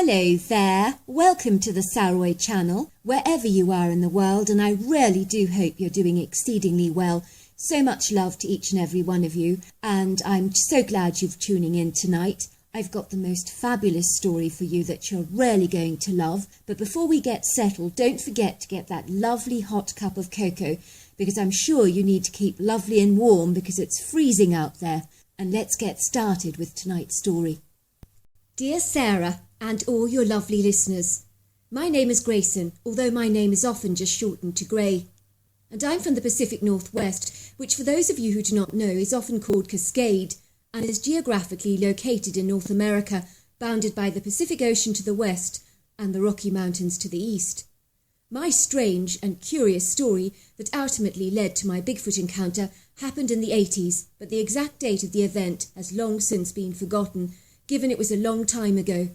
Hello there, welcome to the Saroy channel, wherever you are in the world, and I really do hope you're doing exceedingly well. So much love to each and every one of you, and I'm so glad you're tuning in tonight. I've got the most fabulous story for you that you're really going to love, but before we get settled, don't forget to get that lovely hot cup of cocoa, because I'm sure you need to keep lovely and warm because it's freezing out there. And let's get started with tonight's story. Dear Sarah, and all your lovely listeners. My name is Grayson, although my name is often just shortened to Gray. And I'm from the Pacific Northwest, which for those of you who do not know is often called Cascade, and is geographically located in North America, bounded by the Pacific Ocean to the west and the Rocky Mountains to the east. My strange and curious story that ultimately led to my Bigfoot encounter happened in the 80s, but the exact date of the event has long since been forgotten, given it was a long time ago.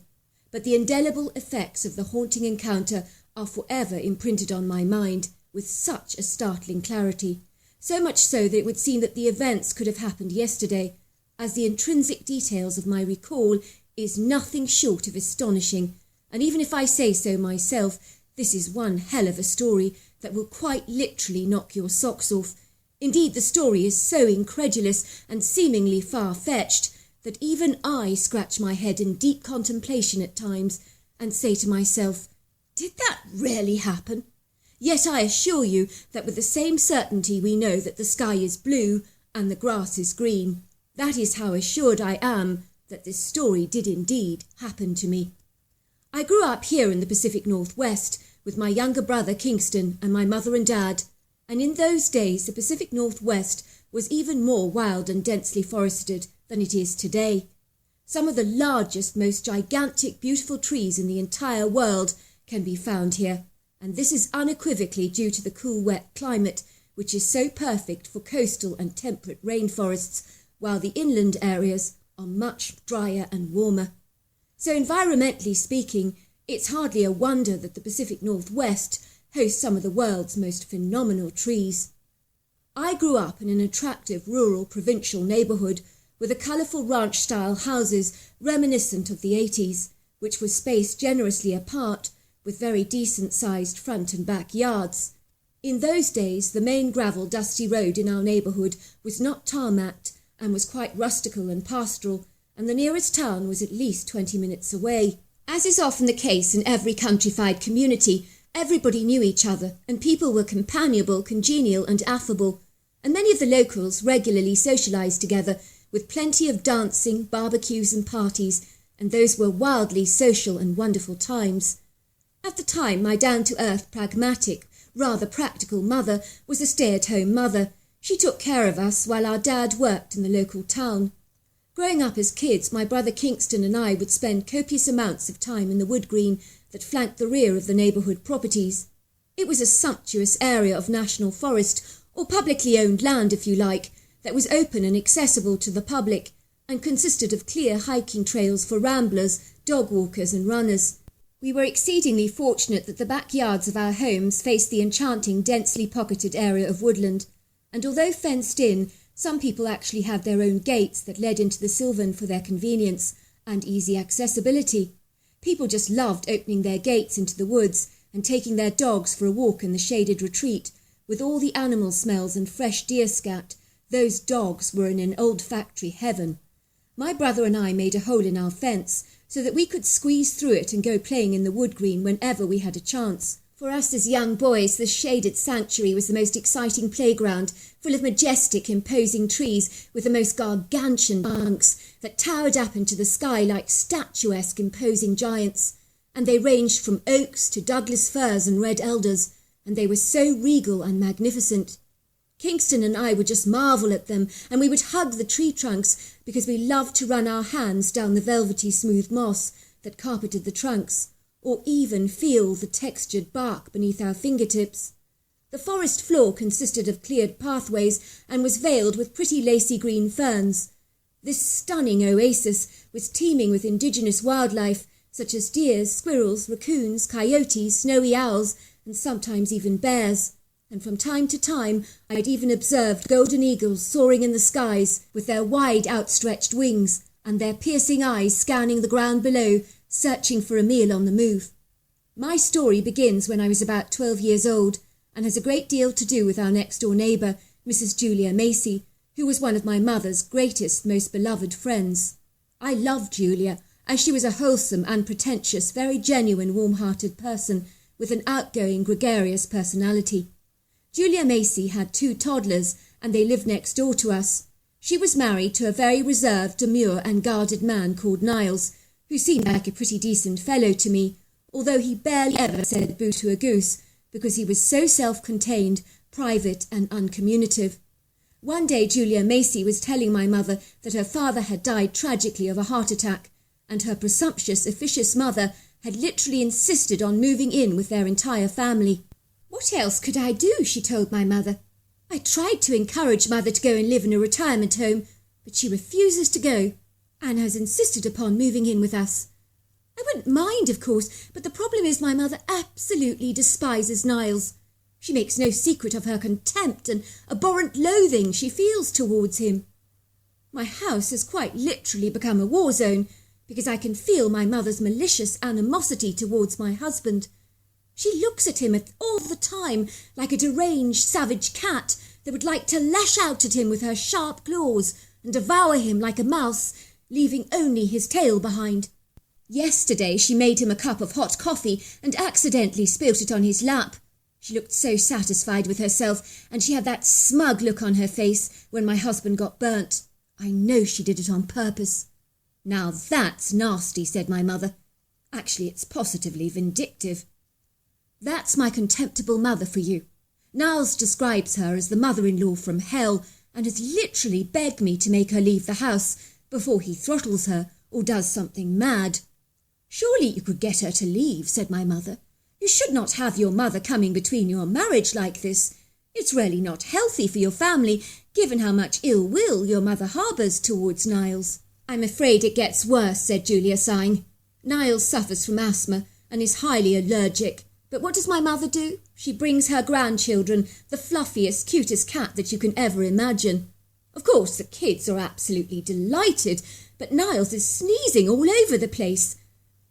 But the indelible effects of the haunting encounter are forever imprinted on my mind with such a startling clarity, so much so that it would seem that the events could have happened yesterday, as the intrinsic details of my recall is nothing short of astonishing, and even if I say so myself, this is one hell of a story that will quite literally knock your socks off. Indeed, the story is so incredulous and seemingly far-fetched that even I scratch my head in deep contemplation at times and say to myself, did that really happen? Yet I assure you that with the same certainty we know that the sky is blue and the grass is green. That is how assured I am that this story did indeed happen to me. I grew up here in the Pacific Northwest with my younger brother Kingston and my mother and dad, and in those days the Pacific Northwest was even more wild and densely forested than it is today. Some of the largest, most gigantic, beautiful trees in the entire world can be found here, and this is unequivocally due to the cool, wet climate, which is so perfect for coastal and temperate rainforests, while the inland areas are much drier and warmer. So environmentally speaking, it's hardly a wonder that the Pacific Northwest hosts some of the world's most phenomenal trees. I grew up in an attractive rural provincial neighbourhood with the colourful ranch-style houses reminiscent of the 80s, which were spaced generously apart with very decent-sized front and back yards. In those days, the main gravel, dusty road in our neighbourhood was not tarmacked and was quite rustical and pastoral, and the nearest town was at least 20 minutes away. As is often the case in every countrified community, everybody knew each other, and people were companionable, congenial and affable, and many of the locals regularly socialised together with plenty of dancing, barbecues and parties, and those were wildly social and wonderful times. At the time, my down-to-earth, pragmatic, rather practical mother was a stay-at-home mother. She took care of us while our dad worked in the local town. Growing up as kids, my brother Kingston and I would spend copious amounts of time in the wood green that flanked the rear of the neighbourhood properties. It was a sumptuous area of national forest, or publicly owned land if you like, that was open and accessible to the public, and consisted of clear hiking trails for ramblers, dog walkers and runners. We were exceedingly fortunate that the backyards of our homes faced the enchanting, densely pocketed area of woodland, and although fenced in, some people actually had their own gates that led into the sylvan for their convenience and easy accessibility. People just loved opening their gates into the woods and taking their dogs for a walk in the shaded retreat, with all the animal smells and fresh deer scat. Those dogs were in an olfactory heaven. My brother and I made a hole in our fence so that we could squeeze through it and go playing in the wood green whenever we had a chance. For us as young boys, this shaded sanctuary was the most exciting playground, full of majestic, imposing trees with the most gargantuan trunks that towered up into the sky like statuesque, imposing giants. And they ranged from oaks to Douglas firs and red elders, and they were so regal and magnificent. Kingston and I would just marvel at them, and we would hug the tree trunks because we loved to run our hands down the velvety smooth moss that carpeted the trunks, or even feel the textured bark beneath our fingertips. The forest floor consisted of cleared pathways and was veiled with pretty lacy green ferns. This stunning oasis was teeming with indigenous wildlife, such as deers, squirrels, raccoons, coyotes, snowy owls, and sometimes even bears. And from time to time I'd even observed golden eagles soaring in the skies with their wide outstretched wings and their piercing eyes scanning the ground below searching for a meal on the move. My story begins when I was about 12 years old and has a great deal to do with our next-door neighbour, Mrs. Julia Macy, who was one of my mother's greatest, most beloved friends. I loved Julia, as she was a wholesome, unpretentious, very genuine, warm-hearted person with an outgoing, gregarious personality. Julia Macy had 2 toddlers, and they lived next door to us. She was married to a very reserved, demure and guarded man called Niles, who seemed like a pretty decent fellow to me, although he barely ever said boo to a goose, because he was so self-contained, private and uncommunicative. One day Julia Macy was telling my mother that her father had died tragically of a heart attack, and her presumptuous, officious mother had literally insisted on moving in with their entire family. What else could I do, she told my mother. I tried to encourage Mother to go and live in a retirement home, but she refuses to go, and has insisted upon moving in with us. I wouldn't mind, of course, but the problem is my mother absolutely despises Niles. She makes no secret of her contempt and abhorrent loathing she feels towards him. My house has quite literally become a war zone, because I can feel my mother's malicious animosity towards my husband. She looks at him all the time like a deranged savage cat that would like to lash out at him with her sharp claws and devour him like a mouse, leaving only his tail behind. Yesterday she made him a cup of hot coffee and accidentally spilt it on his lap. She looked so satisfied with herself, and she had that smug look on her face when my husband got burnt. I know she did it on purpose. Now that's nasty, said my mother. Actually, it's positively vindictive. That's my contemptible mother for you. Niles describes her as the mother-in-law from hell and has literally begged me to make her leave the house before he throttles her or does something mad. Surely you could get her to leave, said my mother. You should not have your mother coming between your marriage like this. It's really not healthy for your family, given how much ill will your mother harbours towards Niles. I'm afraid it gets worse, said Julia, sighing. Niles suffers from asthma and is highly allergic. But what does my mother do? She brings her grandchildren the fluffiest, cutest cat that you can ever imagine. Of course, the kids are absolutely delighted, but Niles is sneezing all over the place.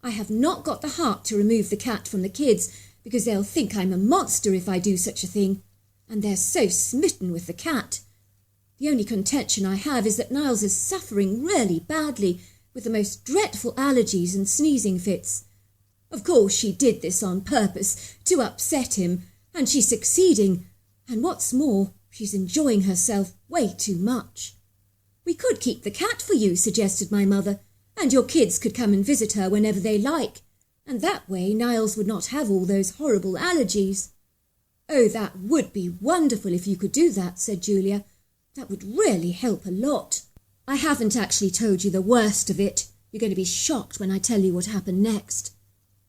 I have not got the heart to remove the cat from the kids, because they'll think I'm a monster if I do such a thing, and they're so smitten with the cat. The only contention I have is that Niles is suffering really badly with the most dreadful allergies and sneezing fits. Of course she did this on purpose to upset him, and she's succeeding, and what's more, she's enjoying herself way too much. We could keep the cat for you, suggested my mother, and your kids could come and visit her whenever they like, and that way Niles would not have all those horrible allergies. Oh, that would be wonderful if you could do that, said Julia. That would really help a lot. I haven't actually told you the worst of it. You're going to be shocked when I tell you what happened next.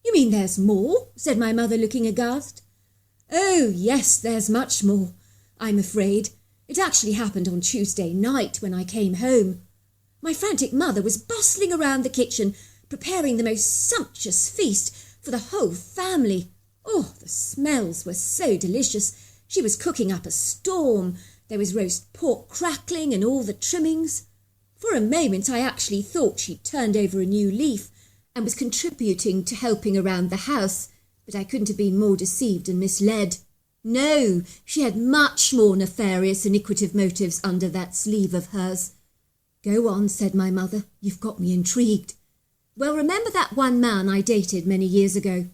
You mean there's more? Said my mother, looking aghast. Oh, yes, there's much more, I'm afraid. It actually happened on Tuesday night when I came home. My frantic mother was bustling around the kitchen, preparing the most sumptuous feast for the whole family. Oh, the smells were so delicious. She was cooking up a storm. There was roast pork crackling and all the trimmings. For a moment I actually thought she'd turned over a new leaf and was contributing to helping around the house, but I couldn't have been more deceived and misled. No, she had much more nefarious, iniquitous motives under that sleeve of hers. Go on, said my mother. You've got me intrigued. Well, remember that one man I dated many years ago?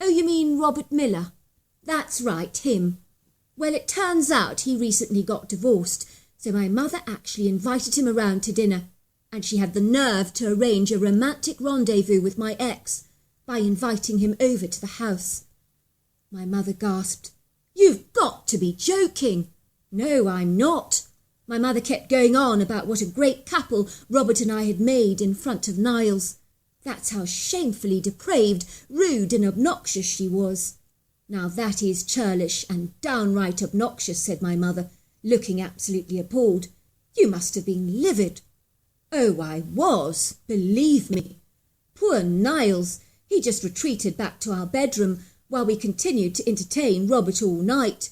Oh, you mean Robert Miller? That's right, him. Well, it turns out he recently got divorced, so my mother actually invited him around to dinner, and she had the nerve to arrange a romantic rendezvous with my ex by inviting him over to the house. My mother gasped. You've got to be joking. No, I'm not. My mother kept going on about what a great couple Robert and I had made in front of Niles. That's how shamefully depraved, rude and obnoxious she was. Now that is churlish and downright obnoxious, said my mother, looking absolutely appalled. You must have been livid. Oh, I was, believe me. Poor Niles, he just retreated back to our bedroom while we continued to entertain Robert all night.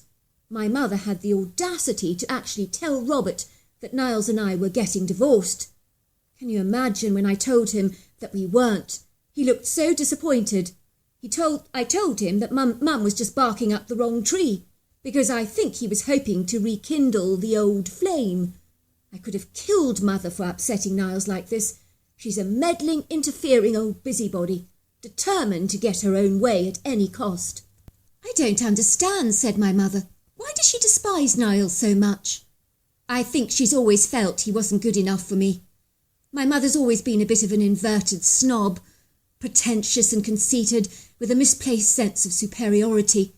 My mother had the audacity to actually tell Robert that Niles and I were getting divorced. Can you imagine when I told him that we weren't, He looked so disappointed. I told him that Mum was just barking up the wrong tree, because I think he was hoping to rekindle the old flame. I could have killed Mother for upsetting Niles like this. She's a meddling, interfering old busybody, determined to get her own way at any cost. I don't understand, said my mother. Why does she despise Niles so much? I think she's always felt he wasn't good enough for me. My mother's always been a bit of an inverted snob, pretentious and conceited, with a misplaced sense of superiority.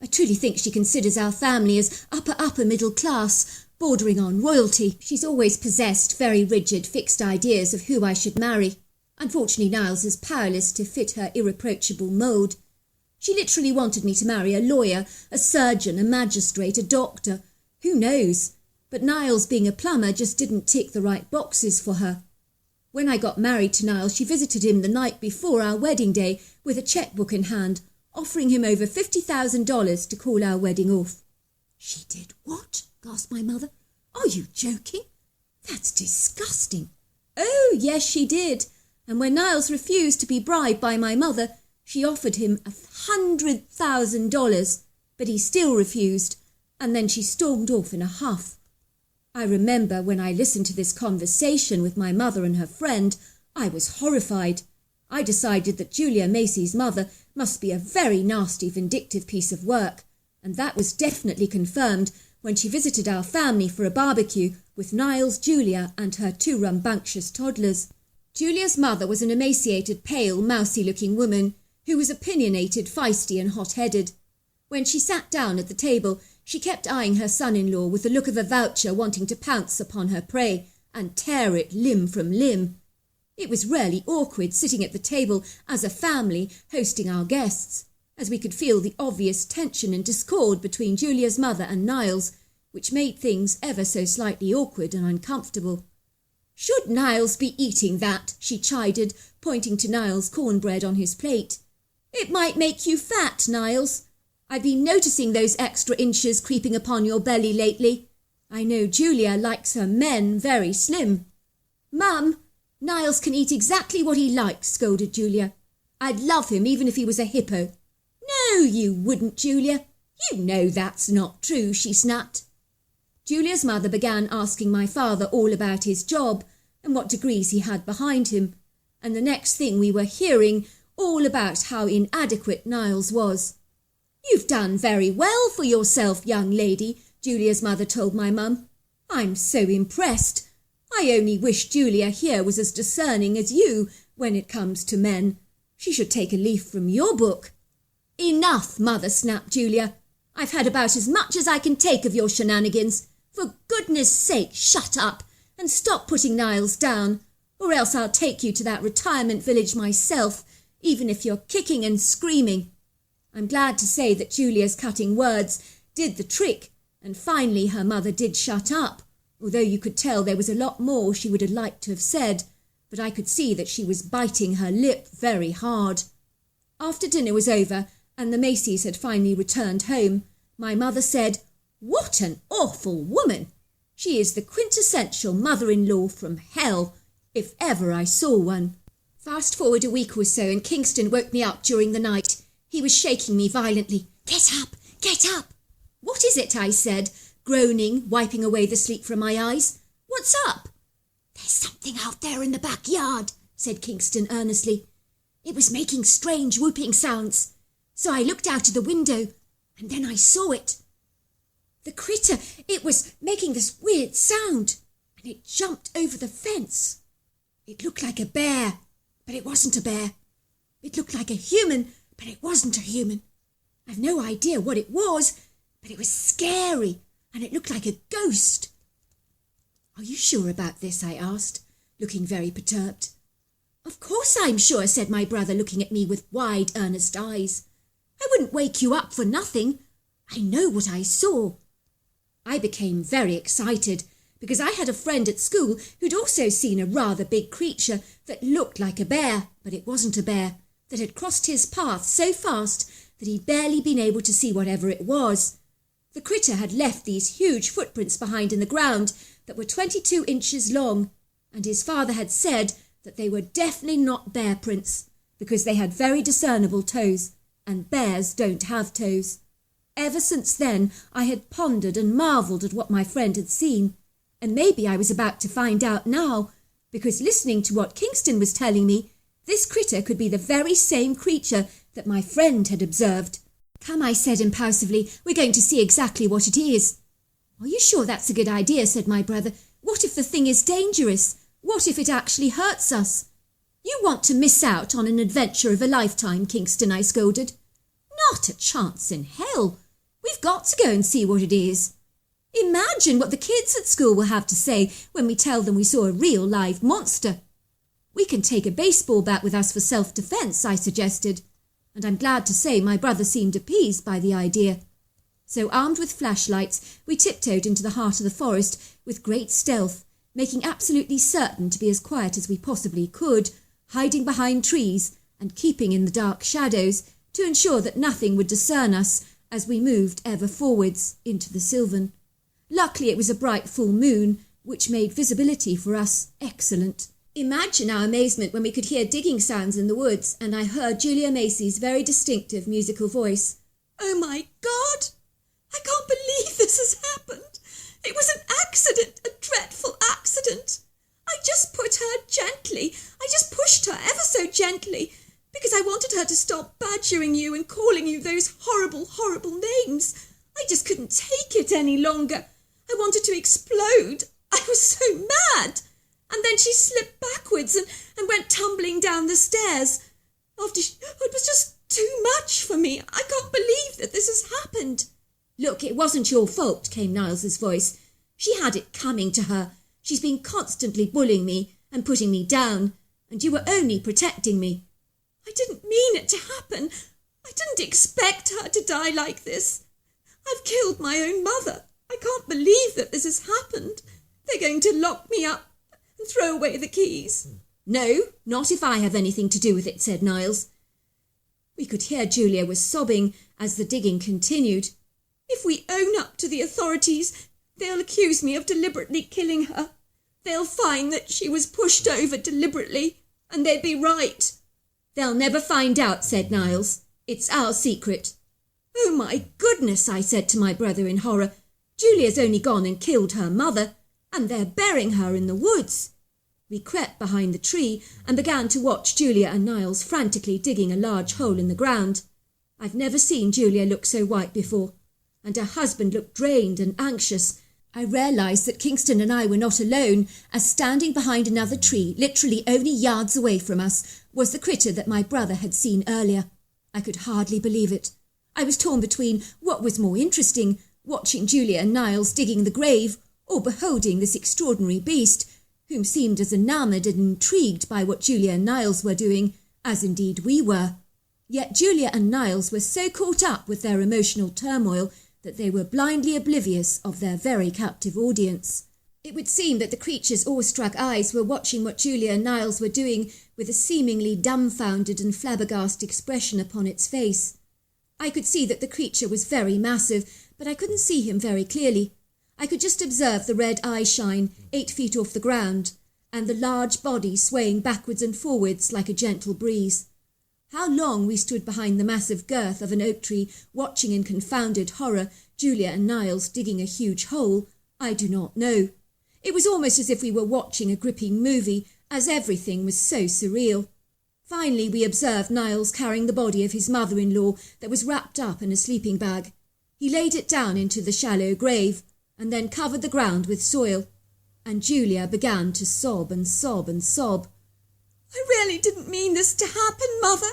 I truly think she considers our family as upper middle class, bordering on royalty. She's always possessed very rigid, fixed ideas of who I should marry. Unfortunately, Niles is powerless to fit her irreproachable mould. She literally wanted me to marry a lawyer, a surgeon, a magistrate, a doctor. Who knows? But Niles, being a plumber, just didn't tick the right boxes for her. When I got married to Niles, she visited him the night before our wedding day with a checkbook in hand, offering him over $50,000 to call our wedding off. She did what? Gasped my mother. Are you joking? That's disgusting. Oh, yes, she did. And when Niles refused to be bribed by my mother, she offered him $100,000, but he still refused, and then she stormed off in a huff. I remember when I listened to this conversation with my mother and her friend, I was horrified. I decided that Julia Macy's mother must be a very nasty, vindictive piece of work, and that was definitely confirmed when she visited our family for a barbecue with Niles, Julia, and her two rambunctious toddlers. Julia's mother was an emaciated, pale, mousy-looking woman who was opinionated, feisty, and hot-headed. When she sat down at the table, she kept eyeing her son-in-law with the look of a vulture wanting to pounce upon her prey and tear it limb from limb. It was really awkward sitting at the table as a family hosting our guests, as we could feel the obvious tension and discord between Julia's mother and Niles, which made things ever so slightly awkward and uncomfortable. "Should Niles be eating that?" she chided, pointing to Niles' cornbread on his plate. "It might make you fat, Niles. I've been noticing those extra inches creeping upon your belly lately. I know Julia likes her men very slim." "Mum, Niles can eat exactly what he likes," scolded Julia. "I'd love him even if he was a hippo." "No, you wouldn't, Julia. You know that's not true," she snapped. Julia's mother began asking my father all about his job and what degrees he had behind him, and the next thing we were hearing all about how inadequate Niles was. "You've done very well for yourself, young lady," Julia's mother told my mum. "I'm so impressed. I only wish Julia here was as discerning as you when it comes to men. She should take a leaf from your book." "Enough, mother," snapped Julia. "I've had about as much as I can take of your shenanigans. For goodness sake, shut up and stop putting Niles down, or else I'll take you to that retirement village myself, even if you're kicking and screaming." I'm glad to say that Julia's cutting words did the trick, and finally her mother did shut up, although you could tell there was a lot more she would have liked to have said, but I could see that she was biting her lip very hard. After dinner was over and the Macys had finally returned home, my mother said, "What an awful woman! She is the quintessential mother-in-law from hell, if ever I saw one." Fast forward a week or so and Kingston woke me up during the night. He was shaking me violently. "Get up! Get up!" "What is it?" I said, groaning, wiping away the sleep from my eyes. "What's up?" "There's something out there in the backyard," said Kingston earnestly. "It was making strange whooping sounds. So I looked out of the window, and then I saw it. The critter, it was making this weird sound, and it jumped over the fence. It looked like a bear, but it wasn't a bear. It looked like a human, but it wasn't a human. I've no idea what it was, but it was scary, and it looked like a ghost." "Are you sure about this?" I asked, looking very perturbed. "Of course I'm sure," said my brother, looking at me with wide, earnest eyes. "I wouldn't wake you up for nothing. I know what I saw." I became very excited, because I had a friend at school who'd also seen a rather big creature that looked like a bear, but it wasn't a bear, that had crossed his path so fast that he'd barely been able to see whatever it was. The critter had left these huge footprints behind in the ground that were 22 inches long, and his father had said that they were definitely not bear prints, because they had very discernible toes, and bears don't have toes. Ever since then, I had pondered and marvelled at what my friend had seen, and maybe I was about to find out now, because listening to what Kingston was telling me, this critter could be the very same creature that my friend had observed. "Come," I said impulsively, "we're going to see exactly what it is." "Are you sure that's a good idea?" said my brother. "What if the thing is dangerous? What if it actually hurts us?" "You want to miss out on an adventure of a lifetime, Kingston," I scolded. "Not a chance in hell. We've got to go and see what it is. Imagine what the kids at school will have to say when we tell them we saw a real live monster." "We can take a baseball bat with us for self-defence," I suggested, and I'm glad to say my brother seemed appeased by the idea. So armed with flashlights, we tiptoed into the heart of the forest with great stealth, making absolutely certain to be as quiet as we possibly could, hiding behind trees and keeping in the dark shadows to ensure that nothing would discern us as we moved ever forwards into the sylvan. Luckily it was a bright full moon, which made visibility for us excellent. Imagine our amazement when we could hear digging sounds in the woods, and I heard Julia Macy's very distinctive musical voice. "Oh my God! I can't believe this has happened. It was an accident, a dreadful accident. I just pushed her ever so gently, because I wanted her to stop badgering you and calling you those horrible, horrible names. I just couldn't take it any longer. I wanted to explode. I was so mad. And then she slipped backwards and went tumbling down the stairs. It was just too much for me. I can't believe that this has happened." "Look, it wasn't your fault," came Niles's voice. "She had it coming to her. She's been constantly bullying me and putting me down, and you were only protecting me." "I didn't mean it to happen. I didn't expect her to die like this. I've killed my own mother. I can't believe that this has happened. They're going to lock me up and throw away the keys." "No, not if I have anything to do with it," said Niles. We could hear Julia was sobbing as the digging continued. "If we own up to the authorities, they'll accuse me of deliberately killing her. They'll find that she was pushed over deliberately, and they'd be right." "They'll never find out," said Niles. "It's our secret." "Oh my goodness," I said to my brother in horror. "Julia's only gone and killed her mother, and they're burying her in the woods." We crept behind the tree and began to watch Julia and Niles frantically digging a large hole in the ground. I've never seen Julia look so white before, and her husband looked drained and anxious. I realised that Kingston and I were not alone, as standing behind another tree, literally only yards away from us, was the critter that my brother had seen earlier. I could hardly believe it. I was torn between what was more interesting, watching Julia and Niles digging the grave, or beholding this extraordinary beast, whom seemed as enamoured and intrigued by what Julia and Niles were doing, as indeed we were. Yet Julia and Niles were so caught up with their emotional turmoil that they were blindly oblivious of their very captive audience. It would seem that the creature's awestruck eyes were watching what Julia and Niles were doing with a seemingly dumbfounded and flabbergasted expression upon its face. I could see that the creature was very massive, but I couldn't see him very clearly. I could just observe the red eye shine 8 feet off the ground, and the large body swaying backwards and forwards like a gentle breeze. How long we stood behind the massive girth of an oak tree, watching in confounded horror Julia and Niles digging a huge hole, I do not know. It was almost as if we were watching a gripping movie, as everything was so surreal. Finally we observed Niles carrying the body of his mother-in-law that was wrapped up in a sleeping bag. He laid it down into the shallow grave, and then covered the ground with soil, and Julia began to sob and sob and sob. "I really didn't mean this to happen, Mother.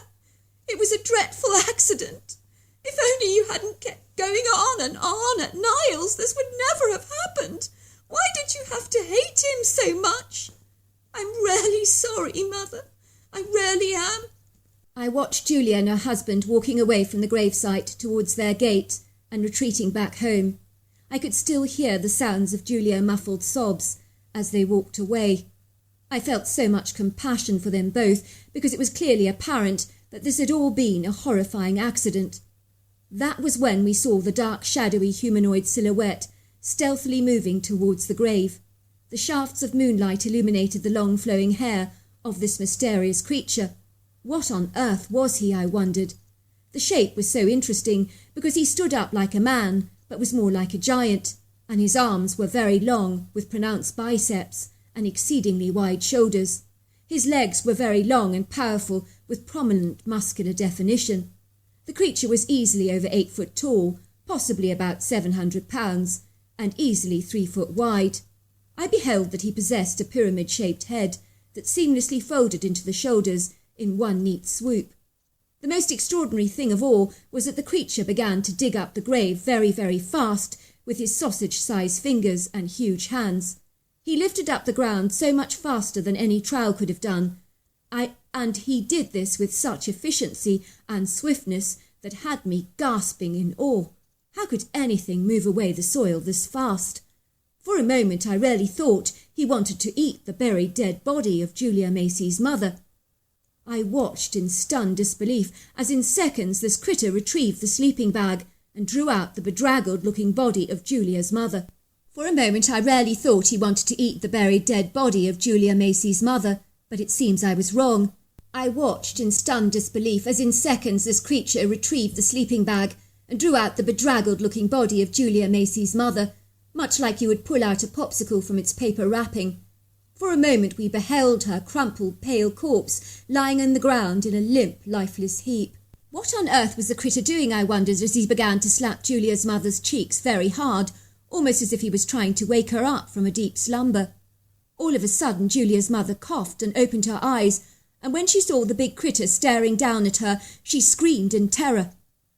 It was a dreadful accident. If only you hadn't kept going on and on at Niles, this would never have happened. Why did you have to hate him so much? I'm really sorry, Mother. I really am." I watched Julia and her husband walking away from the gravesite towards their gate and retreating back home. I could still hear the sounds of Julia's muffled sobs as they walked away. I felt so much compassion for them both, because it was clearly apparent that this had all been a horrifying accident. That was when we saw the dark, shadowy humanoid silhouette stealthily moving towards the grave. The shafts of moonlight illuminated the long flowing hair of this mysterious creature. What on earth was he, I wondered? The shape was so interesting because he stood up like a man, but was more like a giant, and his arms were very long, with pronounced biceps and exceedingly wide shoulders. His legs were very long and powerful, with prominent muscular definition. The creature was easily over 8 foot tall, possibly about 700 pounds, and easily 3 foot wide. I beheld that he possessed a pyramid-shaped head that seamlessly folded into the shoulders in one neat swoop. The most extraordinary thing of all was that the creature began to dig up the grave very, very fast with his sausage-sized fingers and huge hands. He lifted up the ground so much faster than any trowel could have done, and he did this with such efficiency and swiftness that had me gasping in awe. How could anything move away the soil this fast? For a moment I really thought he wanted to eat the buried dead body of Julia Macy's mother. I watched in stunned disbelief as in seconds this critter retrieved the sleeping bag and drew out the bedraggled-looking body of Julia's mother. For a moment I really thought he wanted to eat the buried dead body of Julia Macy's mother, but it seems I was wrong. I watched in stunned disbelief as in seconds this creature retrieved the sleeping bag and drew out the bedraggled-looking body of Julia Macy's mother, much like you would pull out a popsicle from its paper wrapping. For a moment we beheld her crumpled, pale corpse lying on the ground in a limp, lifeless heap. What on earth was the critter doing, I wondered, as he began to slap Julia's mother's cheeks very hard, almost as if he was trying to wake her up from a deep slumber. All of a sudden Julia's mother coughed and opened her eyes, and when she saw the big critter staring down at her, she screamed in terror.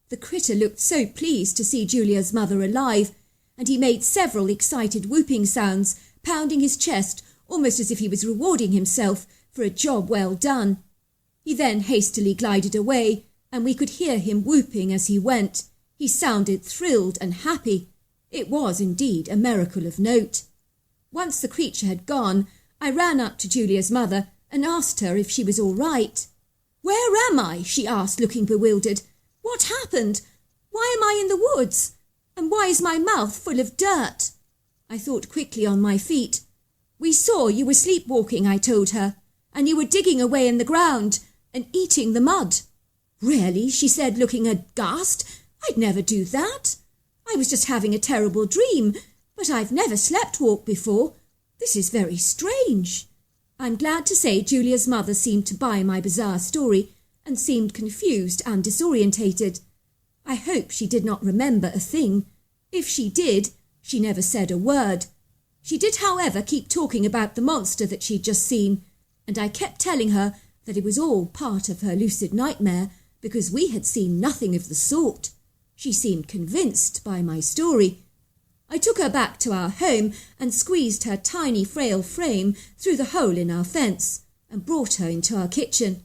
The critter looked so pleased to see Julia's mother alive, and he made several excited whooping sounds, pounding his chest, almost as if he was rewarding himself for a job well done. He then hastily glided away, and we could hear him whooping as he went. He sounded thrilled and happy. It was indeed a miracle of note. Once the creature had gone, I ran up to Julia's mother and asked her if she was all right. "Where am I?" she asked, looking bewildered. "What happened? Why am I in the woods? And why is my mouth full of dirt?" I thought quickly on my feet. "We saw you were sleepwalking," I told her, "and you were digging away in the ground and eating the mud." "Really?" she said, looking aghast. "I'd never do that. I was just having a terrible dream, but I've never slept-walked before. This is very strange." I'm glad to say Julia's mother seemed to buy my bizarre story and seemed confused and disorientated. I hope she did not remember a thing. If she did, she never said a word. She did, however, keep talking about the monster that she'd just seen, and I kept telling her that it was all part of her lucid nightmare because we had seen nothing of the sort. She seemed convinced by my story. I took her back to our home and squeezed her tiny frail frame through the hole in our fence and brought her into our kitchen.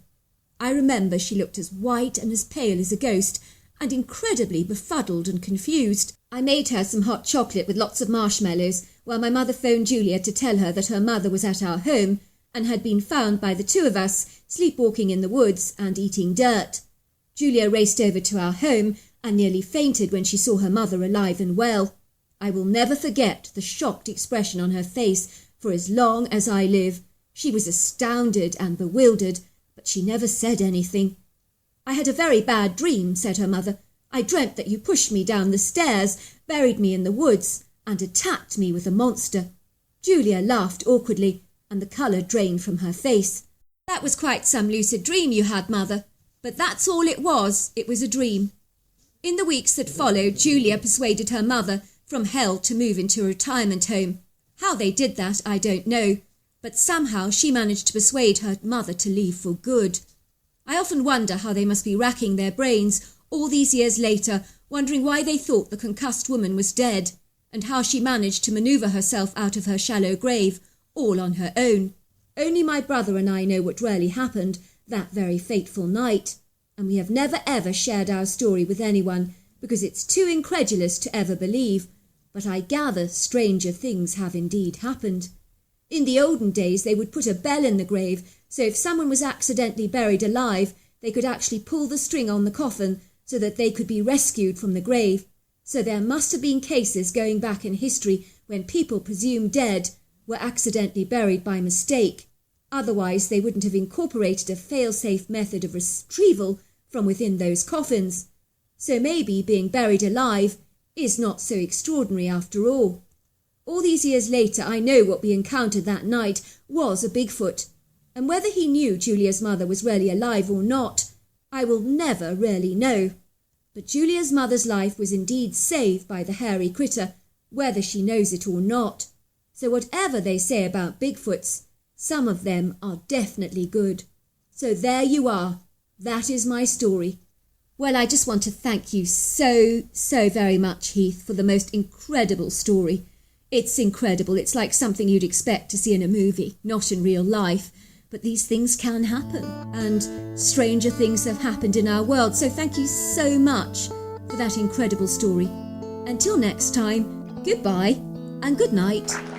I remember she looked as white and as pale as a ghost and incredibly befuddled and confused. I made her some hot chocolate with lots of marshmallows while my mother phoned Julia to tell her that her mother was at our home and had been found by the two of us sleepwalking in the woods and eating dirt. Julia raced over to our home and nearly fainted when she saw her mother alive and well. I will never forget the shocked expression on her face for as long as I live. She was astounded and bewildered, but she never said anything. "I had a very bad dream," said her mother. "I dreamt that you pushed me down the stairs, buried me in the woods, and attacked me with a monster." Julia laughed awkwardly, and the colour drained from her face. "That was quite some lucid dream you had, Mother. But that's all it was. It was a dream." In the weeks that followed, Julia persuaded her mother from hell to move into a retirement home. How they did that, I don't know, but somehow she managed to persuade her mother to leave for good. I often wonder how they must be racking their brains all these years later, wondering why they thought the concussed woman was dead, and how she managed to manoeuvre herself out of her shallow grave, all on her own. Only my brother and I know what really happened that very fateful night, and we have never ever shared our story with anyone, because it's too incredulous to ever believe, but I gather stranger things have indeed happened. In the olden days they would put a bell in the grave, so if someone was accidentally buried alive, they could actually pull the string on the coffin so that they could be rescued from the grave. So there must have been cases going back in history when people presumed dead were accidentally buried by mistake. Otherwise, they wouldn't have incorporated a fail-safe method of retrieval from within those coffins. So maybe being buried alive is not so extraordinary after all. All these years later, I know what we encountered that night was a Bigfoot, and whether he knew Julia's mother was really alive or not, I will never really know. But Julia's mother's life was indeed saved by the hairy critter, whether she knows it or not. So whatever they say about Bigfoots, some of them are definitely good. So there you are. That is my story. Well, I just want to thank you so very much, Heath, for the most incredible story. It's incredible. It's like something you'd expect to see in a movie, not in real life. But these things can happen, and stranger things have happened in our world. So thank you so much for that incredible story. Until next time, goodbye and good night.